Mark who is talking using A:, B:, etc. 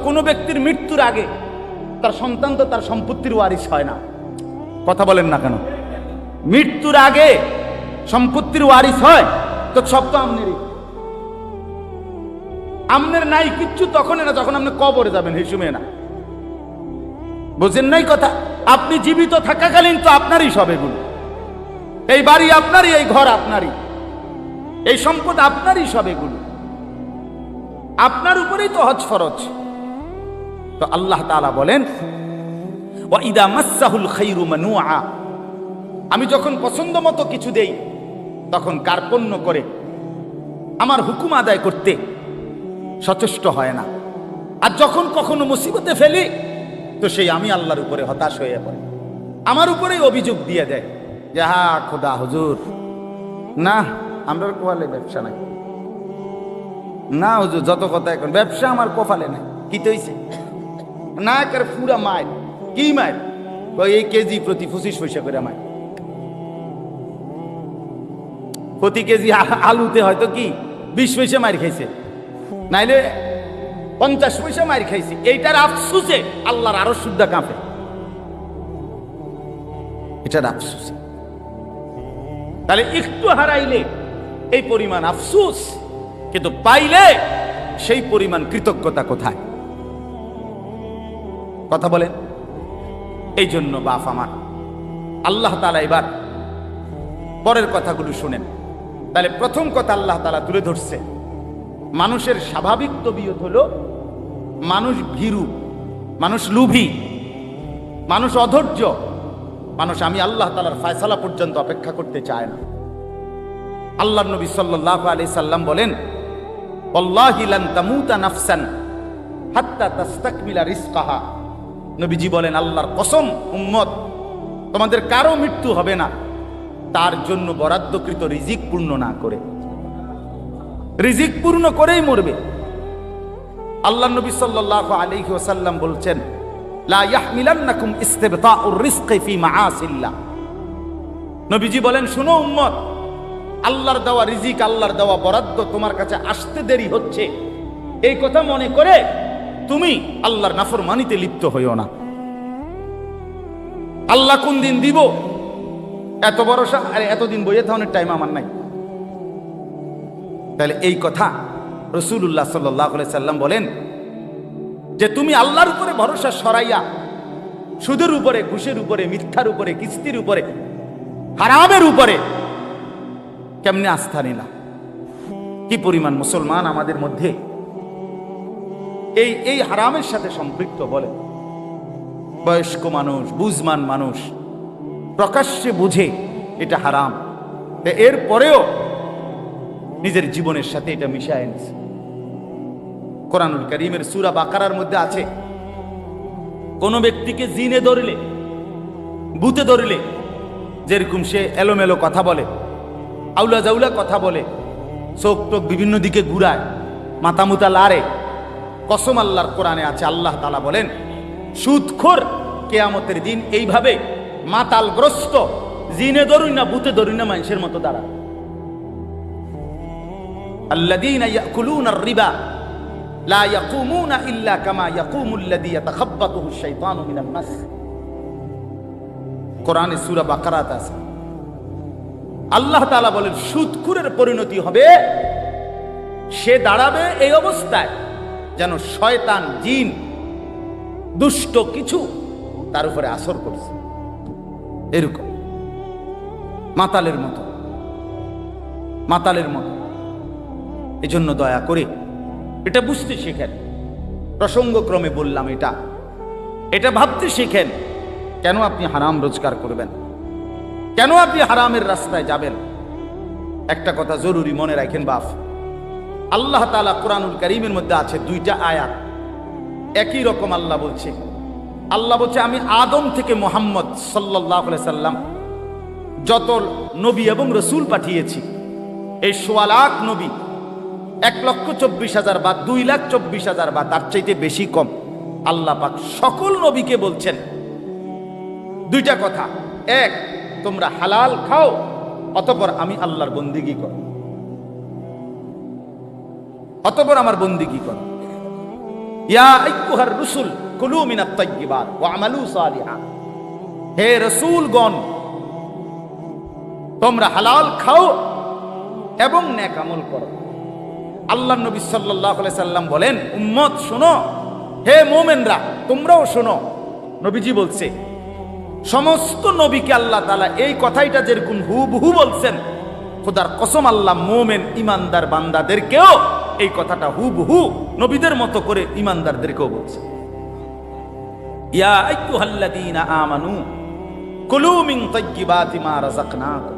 A: কোনো ব্যক্তির মৃত্যুর আগে তার সন্তান তো তার সম্পত্তির ওয়ারিশ হয় না। কথা বলেন না কেন? মৃত্যুর আগে সম্পত্তির ওয়ারিশ হয় তো সব তো আমনেরই। আমনের নাই কিচ্ছু তখন না যখন আপনি কবরে যাবেন, এই সময় না। বুঝেন নাই কথা? আপনি জীবিত থাকাকালীন তো আপনারই সব এগুলো। এই বাড়ি আপনারই, এই ঘর আপনারই, এই সম্পদ আপনারই সব এগুলো। আপনার উপরেই তো হজ ফরজ। তো আল্লাহ তাআলা বলেন ওয়া ইদা মাসসাহুল খায়রু মানুআ, আমি যখন পছন্দ মতো কিছু দেই তখন কার্পণ্য করে আমার হুকুম আদায় করতে সচেষ্ট হয় না। আর যখন কখনো মুসিবতে ফেলি তো সেই আমি আল্লাহর উপরে হতাশ হয়ে পড়ে, আমার উপরেই অভিযোগ দিয়ে দেয় যে হা খোদা হুজুর, না আমরা কোয়ালে ব্যবসা নাই, না হুজুর যত কথা এখন ব্যবসা আমার কপালে নাই। কি তৈছে না করে পুরা মায়ের কি মায়ের এই কেজি প্রতি 25 পয়সা করে মায়ের, প্রতি কেজি আলুতে হয়তো কি 20 পয়সা মার খাইছে, নাইলে 50 পয়সা মার খাইছে। এইটার আফসুসে আল্লাহর আরো সুদ্ধা কাঁপে, এটার আফসুসে। তাহলে একটু হারাইলে এই পরিমাণ আফসুস, কিন্তু পাইলে সেই পরিমাণ কৃতজ্ঞতা কোথায়? কথা বলেন। এই জন্য বাপ আমার, আল্লাহ তাআলা এবার পরের কথাগুলো শুনেন। তাহলে প্রথম কথা আল্লাহ তাআলা তুলে ধরছে, মানুষের স্বাভাবিক তবিয়ত হলো মানুষ ভীরু, মানুষ লোভী, মানুষ অধৈর্য, মানুষ আমি আল্লাহ তাআলার ফয়সালা পর্যন্ত অপেক্ষা করতে চায় না। আল্লাহর নবী সাল্লাল্লাহু আলাইহি সাল্লাম বলেন, ওয়াল্লাহি লান তামুতা নাফসান হাত্তা তাস্তাকমিলা রিজকাহা। নবীজি বলেন, আল্লাহর কসম উম্মত, তোমাদের কারো মৃত্যু হবে না তার জন্য বরাদ্দকৃত রিজিক পূর্ণ না করে। রিজিক পূর্ণ করেই মরবে। আল্লাহর নবী সাল্লাল্লাহু আলাইহি ওয়াসাল্লাম বলছেন, লা ইয়াহমিলান্নাকুম ইস্তিবতাউর রিজকি ফি মাআসিল্লাহ। নবীজি বলেন, শুনো উম্মত, আল্লাহর দেওয়া রিজিক, আল্লাহর দেওয়া বরাদ্দ তোমার কাছে আসতে দেরি হচ্ছে এই কথা মনে করে তুমি আল্লাহর নাফরমানিতে লিপ্ত হইও না। আল্লাহ কোন দিন দিব এত ভরসা, আরে এতদিন বইয়ে থাকার টাইম আমার নাই। তাহলে এই কথা রাসূলুল্লাহ সাল্লাল্লাহু আলাইহি সাল্লাম বলেন যে তুমি আল্লাহর উপরে ভরসা সরাইয়া সুদের উপরে, ঘুষের উপরে, মিথ্যার উপরে, কিস্তির উপরে, হারামের উপরে কেমনে আস্থা নিলা? কি পরিমাণ মুসলমান আমাদের মধ্যে এই হারামের সাথে সম্পৃক্ত? বলে বয়স্ক মানুষ, বুঝমান মানুষ প্রকাশ্যে বুঝে এটা হারাম, এর পরেও নিজের জীবনের সাথে এটা মিশায় নিছে। কোরআনুল কারীমের সূরা বাকারার মধ্যে আছে, কোন ব্যক্তিকে জিনে ধরলে, ভূতে ধরলে যেরকম সে এলোমেলো কথা বলে, আউলা জাউলা কথা বলে, চোখ টোক বিভিন্ন দিকে ঘুরায়, মাথা মুতা লাড়ে, কসম আল্লাহর কোরআনে আছে, আল্লাহ তাআলা বলেন সুদখোর কিয়ামতের দিন এইভাবে মাতালগ্রস্ত, জিনে ধরুই না ভূতে ধরুই না মানুষের মতো দাঁড়ায়। আল্লাযীনা ইয়াকুলুনার রিবা লা ইয়াকুমুনা ইল্লা কামা ইয়াকুমুল্লাযী ইয়াতাখাব্বাতুহু আশ-শাইতানু মিনাল মাস। কোরআনে সূরা বাকারাতে আছে, আল্লাহ তাআলা বলেন সুদখোরের পরিণতি হবে, সে দাঁড়াবে এই অবস্থায় যেন শয়তান, জিন, দুষ্ট কিছু তার উপরে আসর করছে, এরকম মাতালের মতো, মাতালের মতো। এজন্য দয়া করে এটা বুঝতে শিখেন। প্রসঙ্গক্রমে বললাম এটা ভাবতে শিখেন। কেন আপনি হারাম রোজগার করবেন? কেন আপনি হারামের রাস্তায় যাবেন? একটা কথা জরুরি মনে রাখেন বাপ, আল্লাহ তাআলা কোরআনুল কারীমের মধ্যে আছে দুইটা আয়াত, একই রকম আল্লাহ বলছে। আল্লাহ বলছে, আমি আদম থেকে মুহাম্মদ সাল্লাল্লাহু আলাইহি সাল্লাম যত নবী এবং রসুল পাঠিয়েছি, এই ১৬ লাখ নবী, ১,২৪,০০০ বা ২,২৪,০০০ বা তার চাইতে বেশি কম, আল্লাহ পাক সকল নবীকে বলছেন দুইটা কথা। এক, তোমরা হালাল খাও, অতঃপর আমি আল্লাহর বন্দেগী করো, অতঃপর আমার বন্দেগী করো। ইয়া আইয়ুহার রুসুল কুলু মিনাত তাইয়্যিবাত ওয়া আমালু সালিহা, হে রাসূলগণ তোমরা হালাল খাও এবং নেক আমল করো। আল্লাহর নবী সাল্লাল্লাহু আলাইহি সাল্লাম বলেন, উম্মত শোনো, হে মুমিনরা তোমরাও শোনো। নবীজি বলছে, সমস্ত নবীকে আল্লাহ তাআলা এই কথাইটা যেরকম হুবহু বলছেন, খোদার কসম আল্লাহ মুমিন ইমানদার বান্দাদেরকেও এই কথাটা হুবহু নবীদের মতো করে ইমানদারদেরকেও বলছে। ইয়া আইয়ুহাল্লাযীনা আমানু কুলু মিন তাইয়্যিবাতি মা রাযাকনাকুম